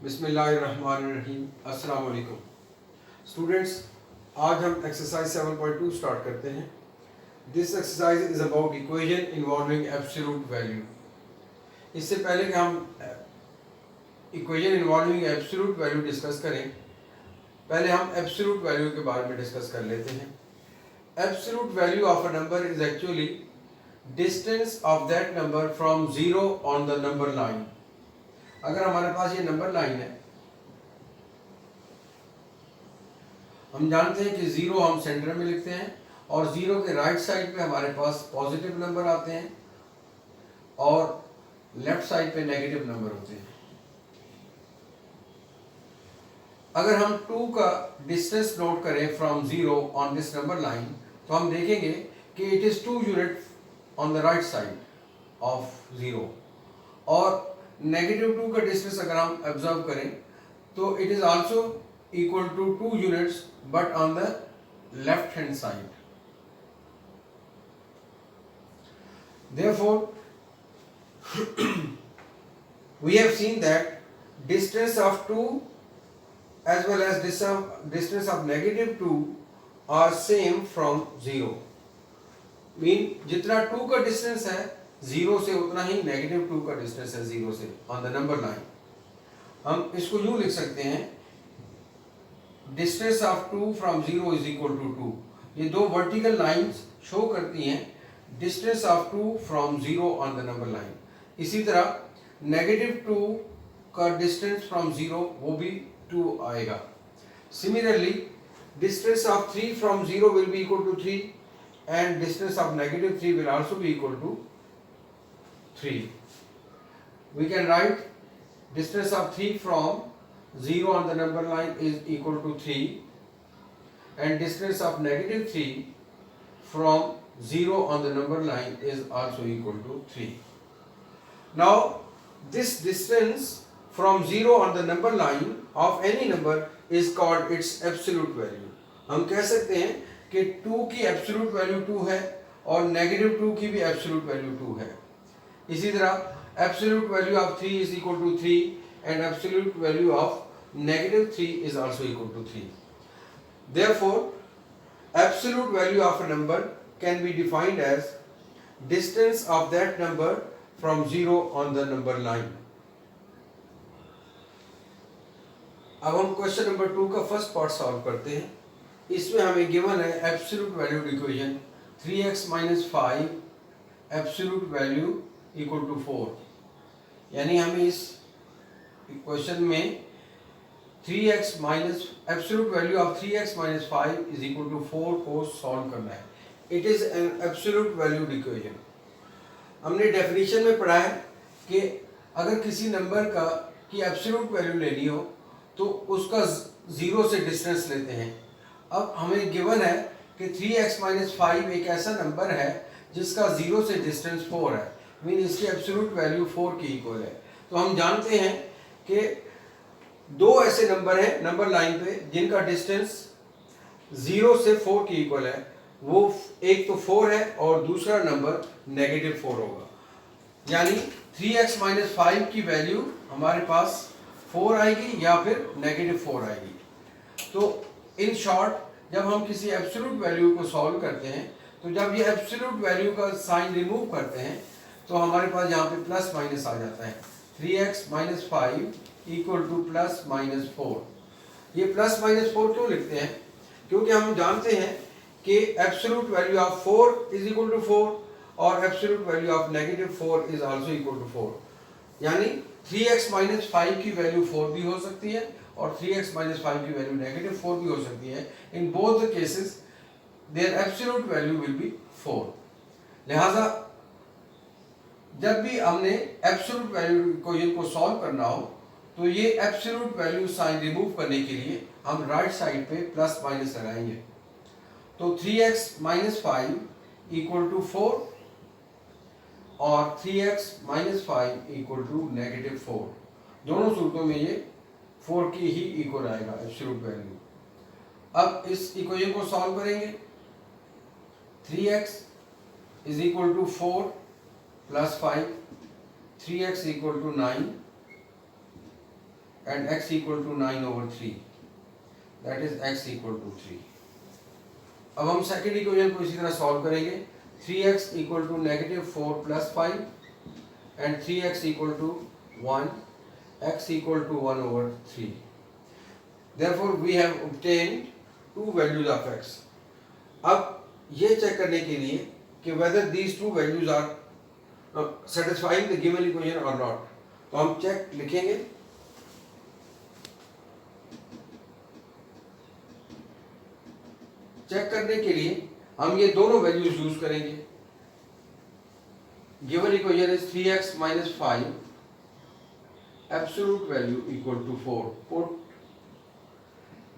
बिस्मिल्लाहिर्रहमानिर्रहीम। अस्सलाम वालेकुम स्टूडेंट्स, आज हम एक्सरसाइज 7.2 स्टार्ट करते हैं। This exercise is about equation involving absolute value. इससे पहले कि हम equation involving absolute value discuss करें, पहले हम एब्सोल्यूट वैल्यू के बारे में डिस्कस कर लेते हैं। Absolute value of a number is actually distance of that number from zero on the number line. अगर हमारे पास ये नंबर लाइन है, हम जानते हैं कि जीरो हम सेंटर में लिखते हैं और जीरो के राइट साइड पे हमारे पास पॉजिटिव नंबर आते हैं और लेफ्ट साइड पे नेगेटिव नंबर होते हैं। अगर हम 2 का डिस्टेंस नोट करें from zero on this number line, तो हम देखेंगे कि it is 2 unit on the right side of zero, और नेगेटिव 2 का डिस्टेंस अगर हम ऑब्जर्व करें तो it is also equal to 2 units but on the left hand side. Therefore, we have seen that distance of 2 as well as distance of negative 2 are same from 0. Mean जितना 2 का distance है zero से, उतना ही negative 2 का distance है zero से on the number line. हम इसको यूं लिख सकते हैं, distance of 2 from zero is equal to 2। ये दो वर्टिकल लाइंस शो करती हैं distance of 2 from zero on the number line. इसी तरह नेगेटिव 2 का डिस्टेंस फ्रॉम जीरो वो भी 2 आएगा। Similarly distance of 3 from zero will be equal to 3 and distance of negative 3 will also be equal to 3. We can write distance of 3 from 0 on the number line is equal to 3 and distance of negative 3 from 0 on the number line is also equal to 3. Now this distance from 0 on the number line of any number is called its absolute value. हम कह सकते हैं कि 2 की absolute value 2 है और negative 2 की भी एब्सोल्यूट वैल्यू 2 है। इसी तरह absolute value of 3 is equal to 3 and absolute value of negative 3 is also equal to 3। Therefore absolute value of a number can be defined as distance of that number from zero on the number line. अब हम question number 2 का first part solve करते हैं। इसमें हमें given है absolute value equation 3x minus 5 absolute value equal to 4। यानी हमें इस इक्वेशन में 3x minus absolute value of 3x minus 5 is equal to 4 को सॉल्व करना है। It is an absolute value equation. हमने डेफिनेशन में पढ़ा है कि अगर किसी नंबर का की एब्सोल्यूट वैल्यू लेनी हो तो उसका जीरो से डिस्टेंस लेते हैं। अब हमें गिवन है कि 3x माइनस 5 एक ऐसा नंबर है जिसका जीरो से डिस्टेंस 4 है, मीन इसकी एब्सोल्यूट वैल्यू 4 की इक्वल है। तो हम जानते हैं कि दो ऐसे नंबर हैं नंबर लाइन पे जिनका डिस्टेंस 0 से 4 की इक्वल है। वो एक तो 4 है और दूसरा नंबर नेगेटिव 4 होगा। यानी 3x माइनस 5 की वैल्यू हमारे पास 4 आएगी या फिर नेगेटिव 4 आएगी। तो इन शॉर्ट जब हम किसी एब्सोल्यूट वैल्यू को सॉल्व करते हैं, तो जब ये एब्सोल्यूट वैल्यू का साइन रिमूव करते हैं तो हमारे पास यहाँ पे प्लस माइनस आ जाता है। 3x minus 5 equal to plus minus 4। ये प्लस माइनस 4 क्यों लिखते हैं? क्योंकि हम जानते हैं कि absolute value of 4 is equal to 4 और absolute value of negative 4 is also equal to 4। यानी 3x माइनस 5 की वैल्यू 4 भी हो सकती है और 3x माइनस 5 की वैल्यू नेगेटिव 4 भी हो सकती है। In both the cases there absolute value will be 4। लिहाजा जब भी हमने एब्सोल्यूट वैल्यू इक्वेशन को सॉल्व करना हो तो ये एब्सोल्यूट वैल्यू साइन रिमूव करने के लिए हम राइट साइड पे प्लस माइनस लगाएंगे। तो 3x माइनस 5 इक्वल टू 4 और 3x minus 5 equal to negative 4। दोनों सूरतों में ये 4 की ही इक्वल आएगा एब्सोल्यूट वैल्यू। अब इस इक्वेशन को सॉल्व करेंगे। 3x is equal to 4 plus 5, 3x equal to 9 and x equal to 9/3, that is x equal to 3. अब हम सेकेंड इक्वेशन को इसी तरह सॉल्व करेंगे. 3x equal to -4 plus 5 and 3x equal to 1, x equal to 1/3. Therefore we have obtained two values of x. अब ये check करने के लिए कि whether these two values are satisfying the given equation or not, तो हम check लिखेंगे. Check करने के लिए हम ये दोनों वैल्यूज यूज करेंगे. Given equation is 3x minus 5 absolute value equal to 4. Put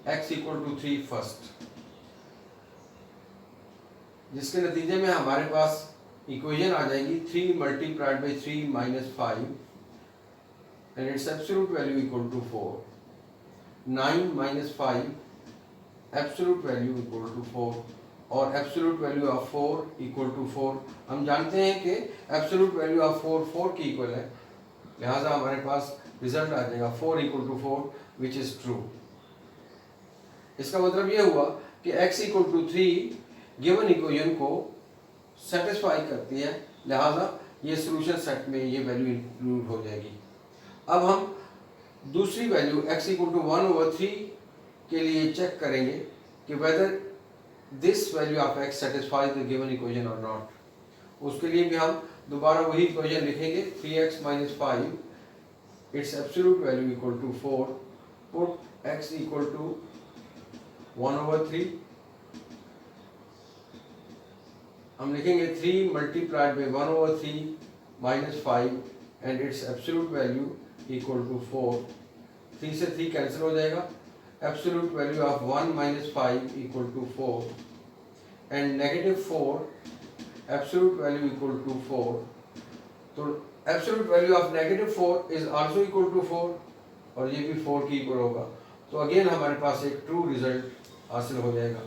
x equal to 3 first, जिसके नतीजे में हमारे पास इक्वेशन आ जाएगी 3 multiplied by 3 minus 5 and its absolute value equal to 4. 9 minus 5 absolute value equal to 4 और absolute value of 4 equal to 4. हम जानते हैं कि एब्सोल्यूट वैल्यू ऑफ 4 की इक्वल है, लिहाजा हमारे पास रिजल्ट आ जाएगा 4 equal to 4 which is true. इसका मतलब ये हुआ कि x equal to 3 given equation को सेटिस्फाई करती है, लिहाजा ये सोल्यूशन सेट में ये वैल्यू इंक्लूड हो जाएगी. अब हम दूसरी वैल्यू x इक्वल टू 1/3 के लिए चेक करेंगे कि whether this value of x satisfies the given equation और नॉट. उसके लिए भी हम दोबारा वही इक्वेशन लिखेंगे 3x minus 5 it's absolute value equal to 4. Put x equal to 1/3. हम लिखेंगे 3 multiplied by 1/3 minus 5 and its absolute value equal to 4. 3 से 3 कैंसिल हो जाएगा. Absolute value of 1 minus 5 equal to 4 and -4 absolute value equal to 4. तो absolute value of -4 is also equal to 4 और ये भी 4 की इक्वल होगा. तो अगेन हमारे पास एक ट्रू रिजल्ट हासिल हो जाएगा.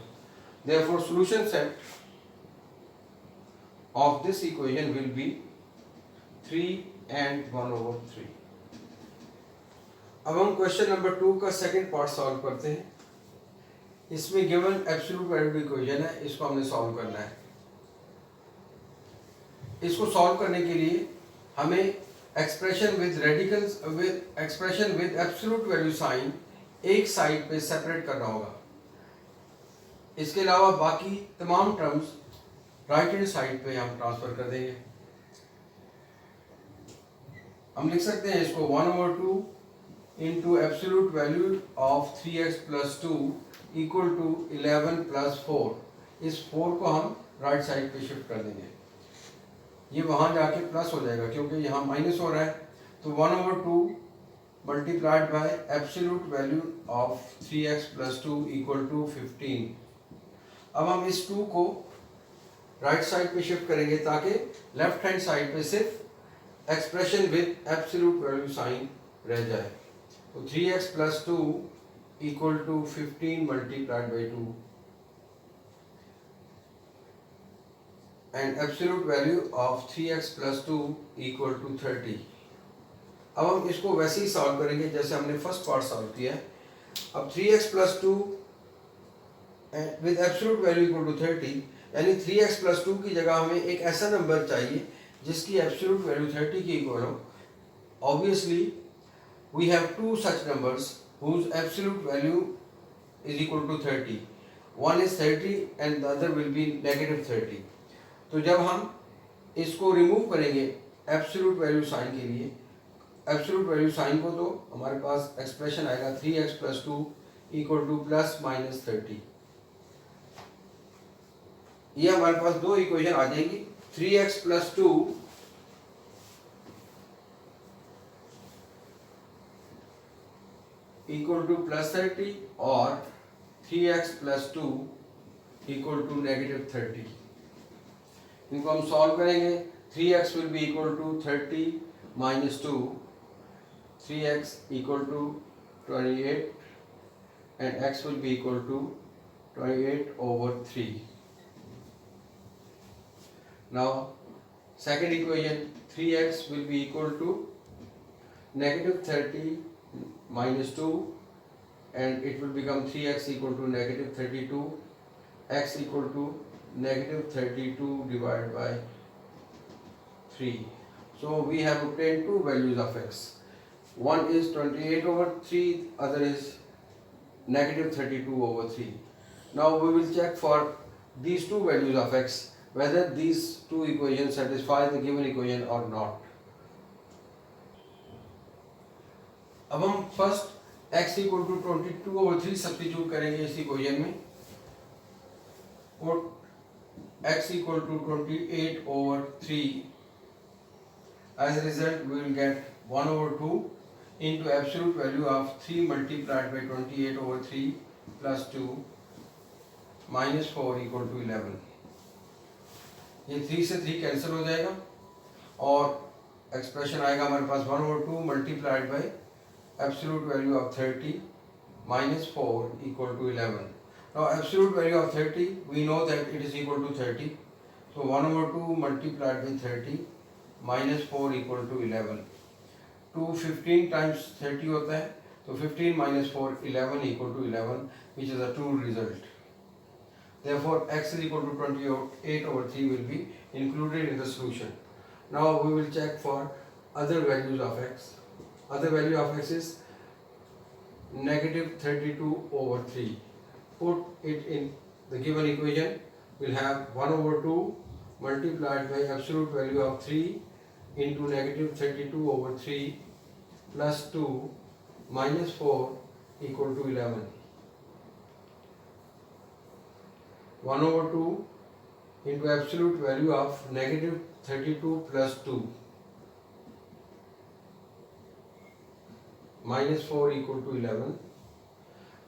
Therefore solution set of this equation will be 3 and 1/3. अब हम क्वेश्चन नंबर 2 का सेकंड पार्ट सॉल्व करते हैं. इसमें गिवन एब्सोल्यूट वैल्यू इक्वेशन है, इसको हमने सॉल्व करना है. इसको सॉल्व करने के लिए हमें expression with radicals with expression with absolute value sign एक साइड पे सेपरेट करना होगा. इसके अलावा बाकी तमाम टर्म्स राइट हैंड साइड पे हम ट्रांसफर कर देंगे. हम लिख सकते हैं इसको 1/2 into absolute value of 3x plus 2 equal to 11 plus 4. इस 4 को हम राइट साइड पे शिफ्ट कर देंगे. ये वहाँ जाके प्लस हो जाएगा क्योंकि यहाँ माइनस हो रहा है. तो 1/2 multiplied by absolute value of 3x plus 2 equal to 15. अब हम इस 2 को राइट साइड पे शिफ्ट करेंगे ताकि लेफ्ट हैंड साइड पे सिर्फ expression with absolute value sign रह जाए. तो 3x plus 2 equal to 15 multiplied by 2 and absolute value of 3x plus 2 equal to 30. अब हम इसको वैसे ही सॉल्व करेंगे जैसे हमने फर्स्ट पार्ट सॉल्व किया है. अब 3x plus 2 with absolute value equal to 30 यानी 3x plus 2 की जगह हमें एक ऐसा नंबर चाहिए जिसकी एब्सोल्यूट वैल्यू 30 की इक्वल हो. Obviously we have two such numbers whose absolute value is equal to 30. One is 30 and the other will be -30. तो जब हम इसको रिमूव करेंगे एब्सोल्यूट वैल्यू साइन के लिए, एब्सोल्यूट वैल्यू साइन को, तो हमारे पास एक्सप्रेशन आएगा 3x plus 2 equal to +-30. ये हमारे पास दो इक्वेशन आ जाएंगी. 3x plus 2 equal to +30 और 3x plus 2 equal to -30. इनको हम सॉल्व करेंगे. 3x will be equal to 30 minus 2. 3x equal to 28 and x will be equal to 28/3. Now second equation 3x will be equal to -30 minus 2, and it will become 3x equal to negative 32, x equal to negative 32 divided by 3. So we have obtained two values of x. One is 28 over 3, other is negative 32 over 3. Now we will check for these two values of x whether these two equations satisfy the given equation or not. अब हम first x equal to 22 over 3 substitute करेंगे इस equation में, और x equal to 28 over 3. As a result, we will get 1 over 2 into absolute value of 3 multiplied by 28 over 3 plus 2 minus 4 equal to 11. ये 3 से 3 cancel हो जाएगा और एक्सप्रेशन आएगा हमारे पास 1 over 2 multiplied by absolute value of 30 minus 4 equal to 11. Now absolute value of 30, we know that it is equal to 30. So 1 over 2 multiplied by 30 minus 4 equal to 11. 2 15 times 30 होता है, तो 15 minus 4 11 equal to 11, which is a true result. Therefore x is equal to 28 over 3 will be included in the solution. Now we will check for other values of x. Other value of x is negative 32 over 3. Put it in the given equation. We'll have 1 over 2 multiplied by absolute value of 3 into negative 32 over 3 plus 2 minus 4 equal to 11. 1 over 2 into absolute value of negative 32 plus 2 minus 4 equal to 11.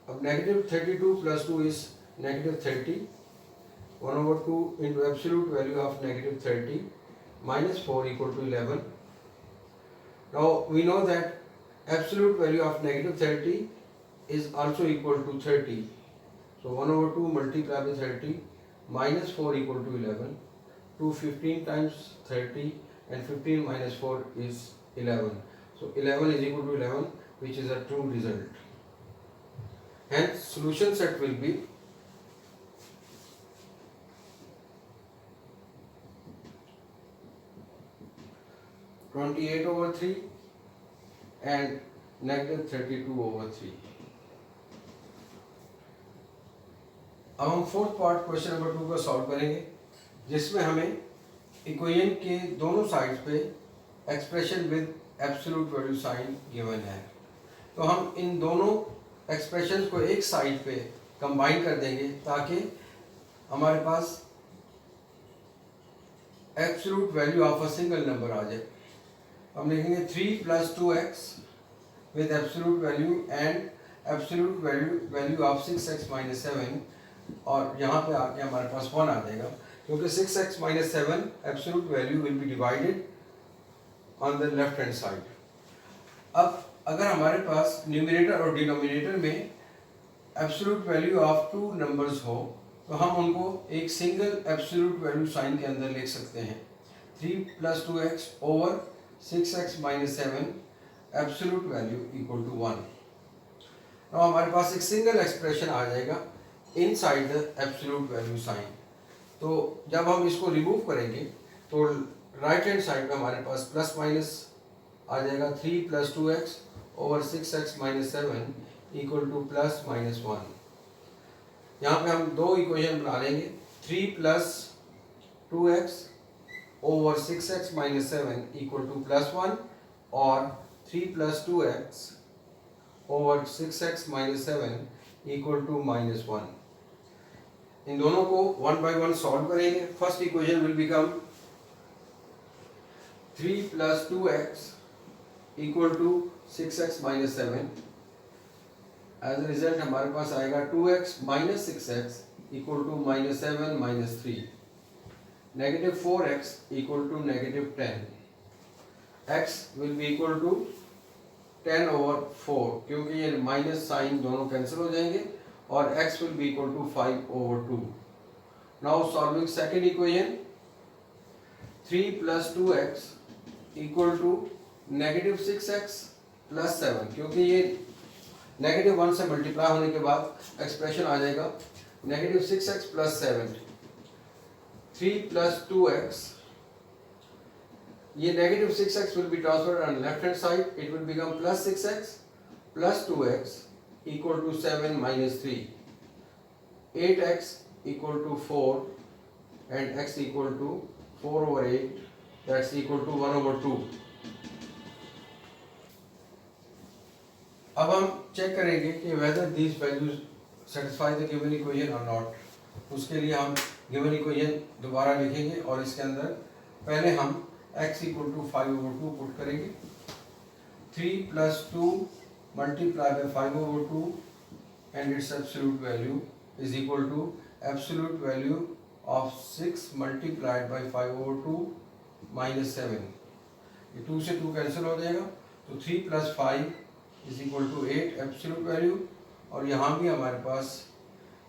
अब negative 32 plus 2 is negative 30. 1 over 2 into absolute value of negative 30 minus 4 equal to 11. Now we know that absolute value of negative 30 is also equal to 30. So 1 over 2 multiplied by 30 minus 4 equal to 11. 2 15 times 30 and 15 minus 4 is 11. So 11 is equal to 11, which is a true result. Hence solution set will be (28 over 3) and negative 32 over 3. अब हम fourth part question number 2 का solve करेंगे, जिसमें हमें equation के दोनों side पे expression with absolute value sign given है। तो हम इन दोनों एक्सप्रेशंस को एक साइड पे कंबाइन कर देंगे ताकि हमारे पास absolute value of a single number आ जाए। हम लिखेंगे 3 plus 2x with absolute value and absolute value of 6x minus 7, और यहाँ पे आके हमारे पास 1 आ जाएगा क्योंकि 6x minus 7 absolute value will be divided on the left hand side. अब अगर हमारे पास न्यूमरेटर और डिनोमिनेटर में absolute value of two numbers हो तो हम उनको एक सिंगल एब्सोल्यूट वैल्यू साइन के अंदर लिख सकते हैं। 3 plus 2x over 6x minus 7 absolute value equal to 1। अब हमारे पास एक सिंगल एक्सप्रेशन आ जाएगा inside the absolute value sign. तो जब हम इसको रिमूव करेंगे तो राइट हैंड साइड में हमारे पास प्लस माइनस आ जाएगा। 3 plus 2x over 6x minus 7 equal to plus minus 1। यहाँ पे हम दो इक्वेशन बना लेंगे। 3 plus 2x over 6x minus 7 equal to plus 1 और 3 plus 2x over 6x minus 7 equal to minus 1। इन दोनों को वन बाय वन सॉल्व करेंगे। First equation will become 3 plus 2x equal to 6x minus 7। As a result हमारे पास आएगा 2x minus 6x equal to minus 7 minus 3। negative 4x equal to negative 10। x will be equal to 10 over 4 क्योंकि ये minus sign दोनों cancel हो जाएंगे और x will be equal to 5 over 2। now solving second equation, 3 plus 2x equal to negative 6x plus 7, क्योंकि ये -1 से multiply होने के बाद एक्सप्रेशन आ जाएगा -6x प्लस 7, 3 प्लस 2x. ये -6x will be transferred on left hand side. It will become plus 6x plus 2x equal to 7 minus 3. 8x equal to 4 and x equal to 4 over 8. That's equal to 1 over 2. अब हम check करेंगे कि whether these values satisfy the given equation or not. उसके लिए हम given equation दोबारा लिखेंगे और इसके अंदर पहले हम x equal to 5 over 2 put करेंगे. 3 plus 2 multiplied by 5 over 2 and its absolute value is equal to absolute value of 6 multiplied by 5 over 2 minus 7. ये 2 से 2 कैंसिल हो जाएगा, तो 3 plus 5 is equal to 8 absolute value. और यहाँ भी हमारे पास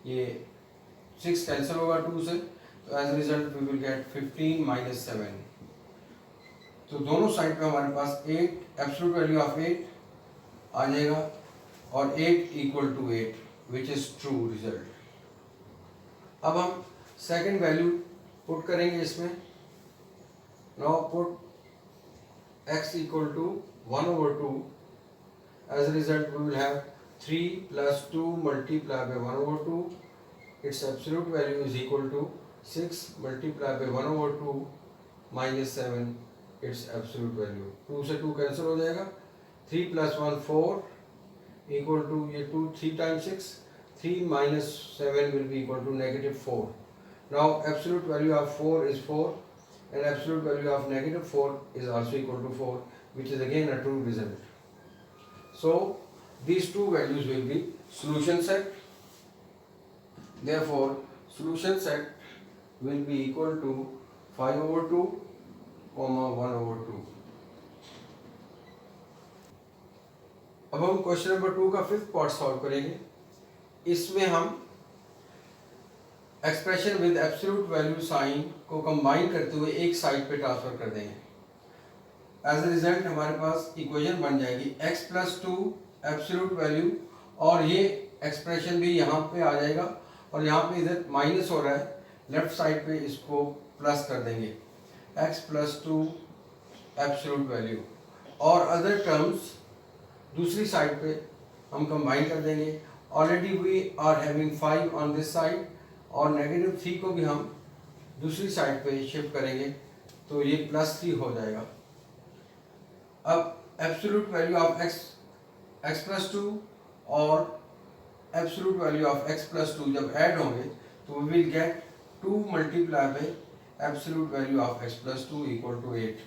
ये 6 कैंसिल होगा 2 से, तो as result we will get 15 minus 7. तो दोनों साइड पे हमारे पास 8 एब्सोल्यूट वैल्यू ऑफ 8 आ जाएगा और 8 equal to 8 which is true result. अब हम सेकंड वैल्यू पुट करेंगे इसमें. Now put x equal to 1 over 2. As a result we will have 3 plus 2 multiplied by 1 over 2. its absolute value is equal to 6 multiplied by 1 over 2 minus 7. its absolute value 2 से 2 cancel हो जाएगा. 3 plus 1 4 equal to ये 2 3 times 6, 3 minus 7 will be equal to -4. Now absolute value of 4 is 4 and absolute value of -4 is also equal to 4, which is again a true result. So these two values will be solution set. Therefore solution set will be equal to 5 over 2 1 over 2. अब हम question number 2 का fifth part solve करेंगे. इसमें हम expression with absolute value sign को combine करते हुए एक साइड पे ट्रांसफर कर देंगे. एज अ रिजल्ट हमारे पास इक्वेशन बन जाएगी x प्लस 2 एब्सोल्यूट वैल्यू, और ये एक्सप्रेशन भी यहाँ पे आ जाएगा और यहाँ पे इधर माइनस हो रहा है, लेफ्ट साइड पे इसको प्लस कर देंगे x प्लस 2 एब्सोल्यूट वैल्यू, और अदर टर्म्स दूसरी साइड पे हम कंबाइन कर देंगे. Already we are having 5 on this side और -3 को भी हम दूसरी साइड पे शिफ्ट करेंगे, तो ये +3 हो जाएगा. अब absolute value of x plus 2 और absolute value of x plus 2 जब ऐड होंगे तो we will get 2 multiply by absolute value of x plus 2 equal to 8.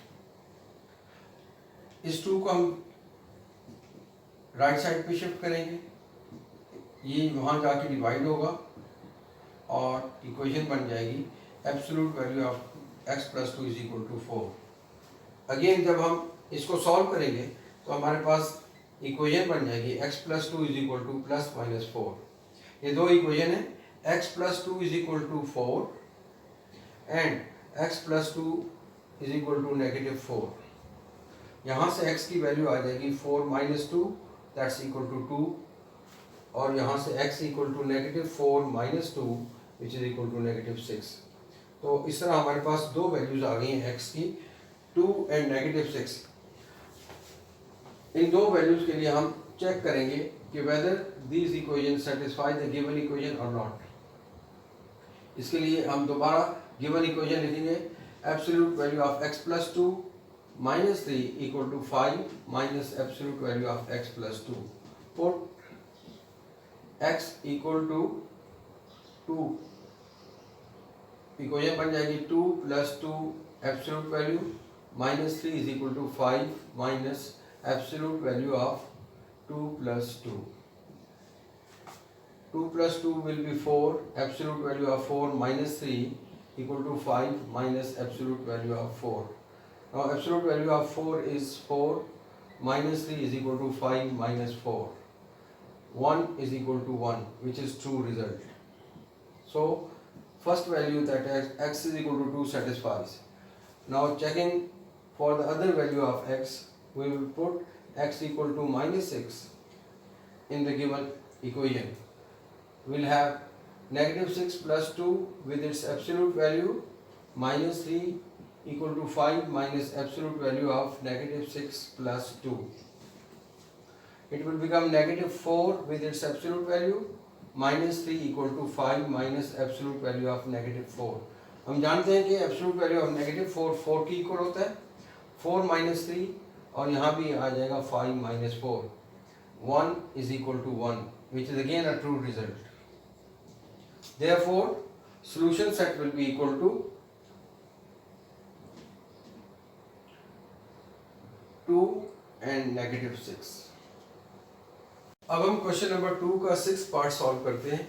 इस 2 को हम राइट साइड पे शिफ्ट करेंगे, ये वहाँ जाके डिवाइड होगा और इक्वेशन बन जाएगी absolute value of x plus 2 is equal to 4. Again जब हम इसको सॉल्व करेंगे तो हमारे पास इक्वेशन बन जाएगी x plus 2 is equal to plus minus 4. ये दो इक्वेशन है, x plus 2 is equal to 4 and x plus 2 is equal to -4. यहाँ से x की वैल्यू आ जाएगी 4 minus 2 दैट्स इक्वल टू 2, और यहाँ से x equal to -4 minus 2 which is equal to -6. तो इस तरह हमारे पास दो वैल्यूज आ गई हैं x की, 2 एंड -6. इन दो वैल्यूज के लिए हम चेक करेंगे कि whether these equation satisfy the given equation और नॉट. इसके लिए हम दोबारा गिवन इक्वेशन लिखेंगे. Absolute value of x plus 2 -3 equal to 5 minus absolute value of x plus 2. Put x equal to 2, equation बन जाएगी 2 plus 2 absolute value -3 is equal to 5 minus absolute value of 2 plus 2. 2 plus 2 will be 4, absolute value of 4 minus 3 equal to 5 minus absolute value of 4. Now absolute value of 4 is 4 minus 3 is equal to 5 minus 4. 1 is equal to 1, which is true result. So first value, that is x is equal to 2, satisfies. Now checking for the other value of x, we will put x equal to -6 in the given equation. We'll have -6 plus 2 with its absolute value, -3 equal to 5 minus absolute value of -6 plus 2. It will become -4 with its absolute value, -3 equal to 5 minus absolute value of -4. हम जानते हैं कि absolute value of -4 4 की equal होता है, 4 minus 3 और यहाँ भी आ जाएगा 5 minus 4, 1 is equal to 1, which is again a true result. Therefore, solution set will be equal to 2 and -6. अब हम क्वेश्चन नंबर 2 का 6th पार्ट सॉल्व करते हैं।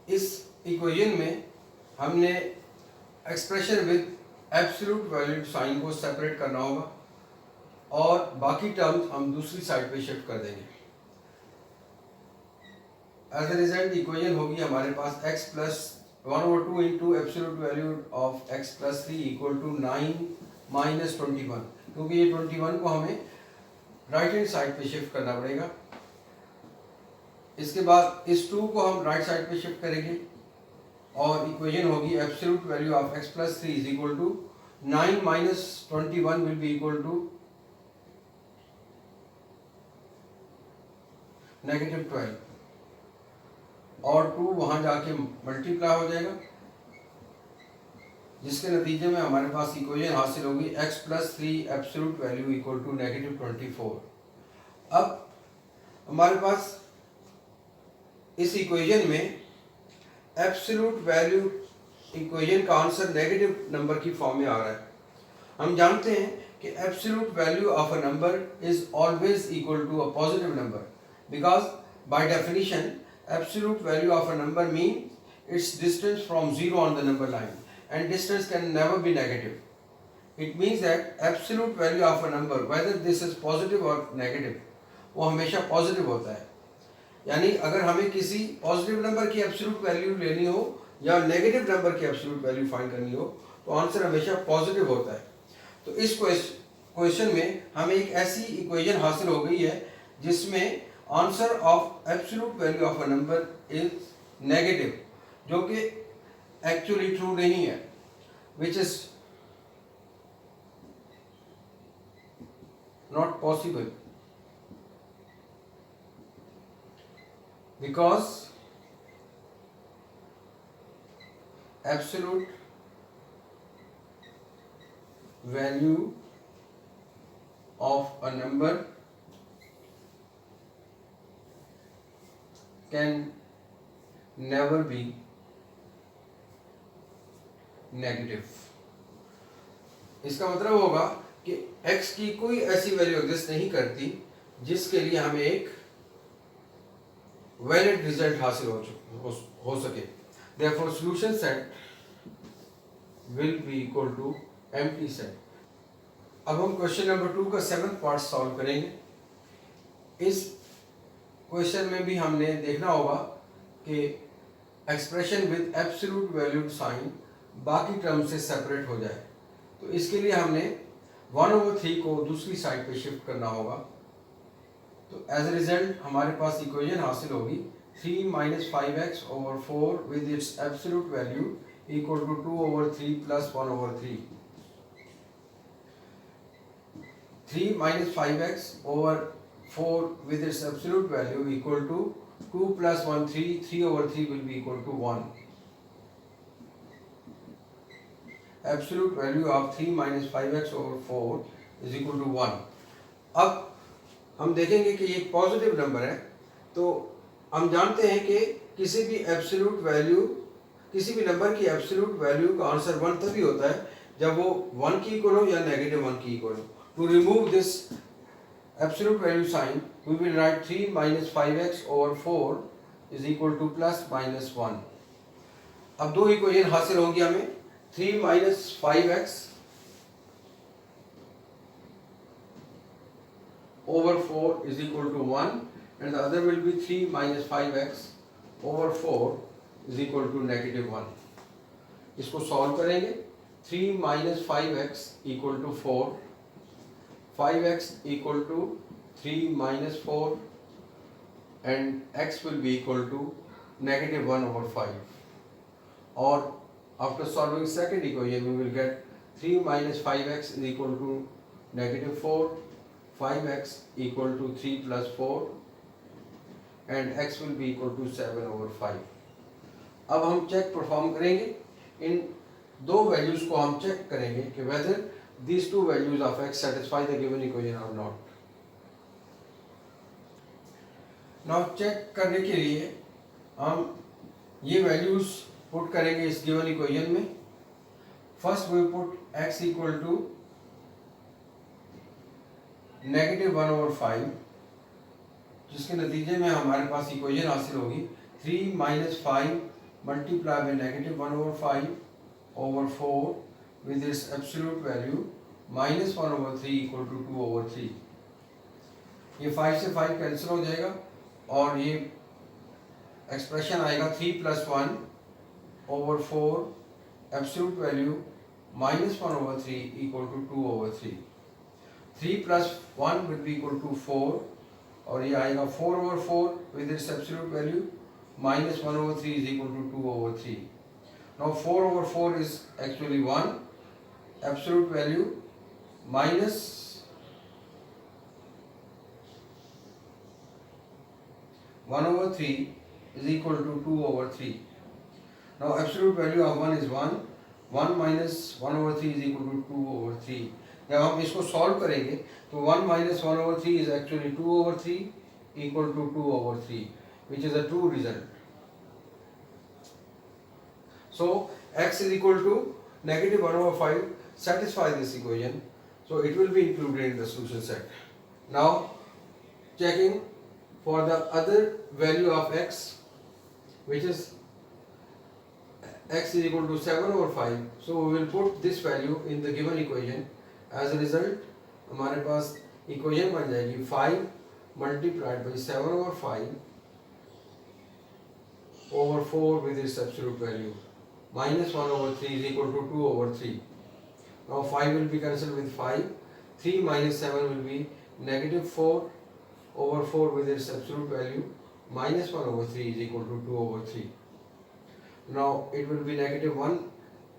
इस इक्वेशन में हमने expression with absolute value sign को सेपरेट करना होगा और बाकी टर्म्स हम दूसरी साइड पे शिफ्ट कर देंगे। एज ए रिजल्ट इक्वेशन होगी हमारे पास x plus 1/2 into absolute value of x plus 3 equal to 9 minus 21, क्योंकि ये 21 को हमें राइट हैंड साइड पे शिफ्ट करना पड़ेगा। इसके बाद इस 2 को हम राइट साइड पे शिफ्ट करेंगे और इक्वेशन होगी absolute value of x plus 3 is equal to 9 minus 21 will be equal to -12 और 2 वहां जाके मल्टीप्लाई हो जाएगा, जिसके नतीजे में हमारे पास इक्वेशन हासिल होगी x plus 3 absolute value equal to -24। अब हमारे पास इस इक्वेशन में एब्सोल्यूट वैल्यू इक्वेशन का आंसर नेगेटिव नंबर की फॉर्म में आ रहा है। हम जानते हैं कि absolute value of a number is always equal to a positive number, because by definition absolute value of a number means its distance from 0 on the number line, and distance can never be negative. It means that absolute value of a number, whether this is positive or negative, वो हमेशा positive होता है। यानी अगर हमें किसी positive number की absolute value लेनी हो या नेगेटिव नंबर की एब्सोल्यूट वैल्यू फाइंड करनी हो तो आंसर हमेशा पॉजिटिव होता है। तो इस क्वेश्चन में हमें एक ऐसी इक्वेशन हासिल हो गई है जिसमें answer of absolute value of a number is negative, जो कि एक्चुअली ट्रू नहीं है, which is not possible, because absolute value of a number can never be negative. इसका मतलब होगा कि x की कोई ऐसी वैल्यू एग्जिस्ट नहीं करती जिसके लिए हमें एक वैलिड रिजल्ट हासिल हो सके। Therefore solution set will be equal to empty set. अब हम क्वेश्चन नंबर 2 का 7th पार्ट सॉल्व करेंगे। इस क्वेश्चन में भी हमने देखना होगा कि expression with absolute value sign बाकी टर्म से सेपरेट हो जाए, तो इसके लिए हमने 1/3 को दूसरी साइड पे शिफ्ट करना होगा। तो एज ए रिजल्ट हमारे पास इक्वेशन हासिल होगी 3 minus 5x over 4 with its absolute value equal to 2/3 plus 1/3। 3 minus 5x over 4 with its absolute value equal to 2 plus 1 3, 3/3 will be equal to 1. Absolute value of 3 minus 5x over 4 is equal to 1. अब हम देखेंगे कि ये positive number है, तो हम जानते हैं कि किसी भी एब्सोल्यूट वैल्यू, किसी भी नंबर की एब्सोल्यूट वैल्यू का आंसर 1 तभी होता है जब वो 1 की इक्वल हो या -1 की इक्वल हो। To remove this absolute value sign, we will write 3 minus 5x over 4 is equal to plus minus 1. अब दो इक्वेशन हासिल होंगी हमें, 3 minus 5x over 4 is equal to 1 and the other will be 3 minus 5x over 4 is equal to -1. इसको solve करेंगे, 3 minus 5x equal to 4 5x equal to 3 minus 4 and x will be equal to negative 1 over 5. Or after solving second equation we will get 3 minus 5x is equal to negative 4, 5x equal to 3 plus 4 and x will be equal to 7 over 5. अब हम check perform करेंगे, इन दो values को हम check करेंगे कि weather these two values of x satisfy the given equation or not. Now check करने के लिए हम ये वैल्यूज पुट करेंगे इस गिवन इक्वेशन में. First we put x equal to negative 1 over 5, जिसके नतीजे में हमारे पास इक्वेशन हासिल होगी 3 minus 5 multiply by negative 1 over 5 over 4 with its absolute value minus 1 over 3 equal to 2 over 3. ये 5 से 5 कैंसिल हो जाएगा और ये एक्सप्रेशन आएगा 3 plus 1 over 4 absolute value minus 1 over 3 equal to 2 over 3. 3 plus 1 will be equal to 4 और ये आएगा 4 over 4 with its absolute value minus 1 over 3 is equal to 2 over 3. Now 4 over 4 is actually 1, absolute value minus 1 over 3 is equal to 2 over 3. Now absolute value of 1 is 1, 1 minus 1 over 3 is equal to 2 over 3. जब हम इसको solve करेंगे तो 1 minus 1 over 3 is actually 2 over 3 equal to 2 over 3, which is a true result. So x is equal to negative 1 over 5 satisfy this equation, so it will be included in the solution set. Now checking for the other value of x, which is x is equal to 7 over 5, so we will put this value in the given equation. As a result हमारे पास equation बन जाएगी 5 multiplied by 7 over 5 over 4 with its absolute value minus 1 over 3 is equal to 2 over 3. Now 5 will be cancelled with 5, 3 minus 7 will be negative 4 over 4 with its absolute value minus 1 over 3 is equal to 2 over 3. Now it will be negative 1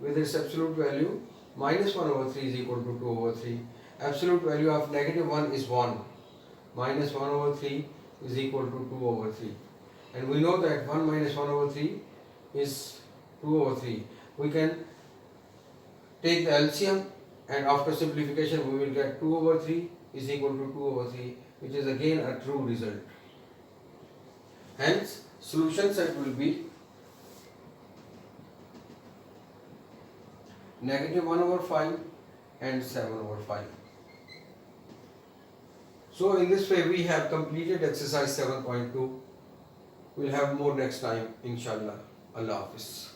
with its absolute value minus 1 over 3 is equal to 2 over 3. Absolute value of negative 1 is 1, minus 1 over 3 is equal to 2 over 3. And we know that 1 minus 1 over 3 is 2 over 3. We can take the LCM and after simplification we will get 2 over 3 is equal to 2 over 3, which is again a true result. Hence solution set will be negative 1 over 5 and 7 over 5. So in this way we have completed exercise 7.2. We'll have more next time, inshallah. Allah Hafiz.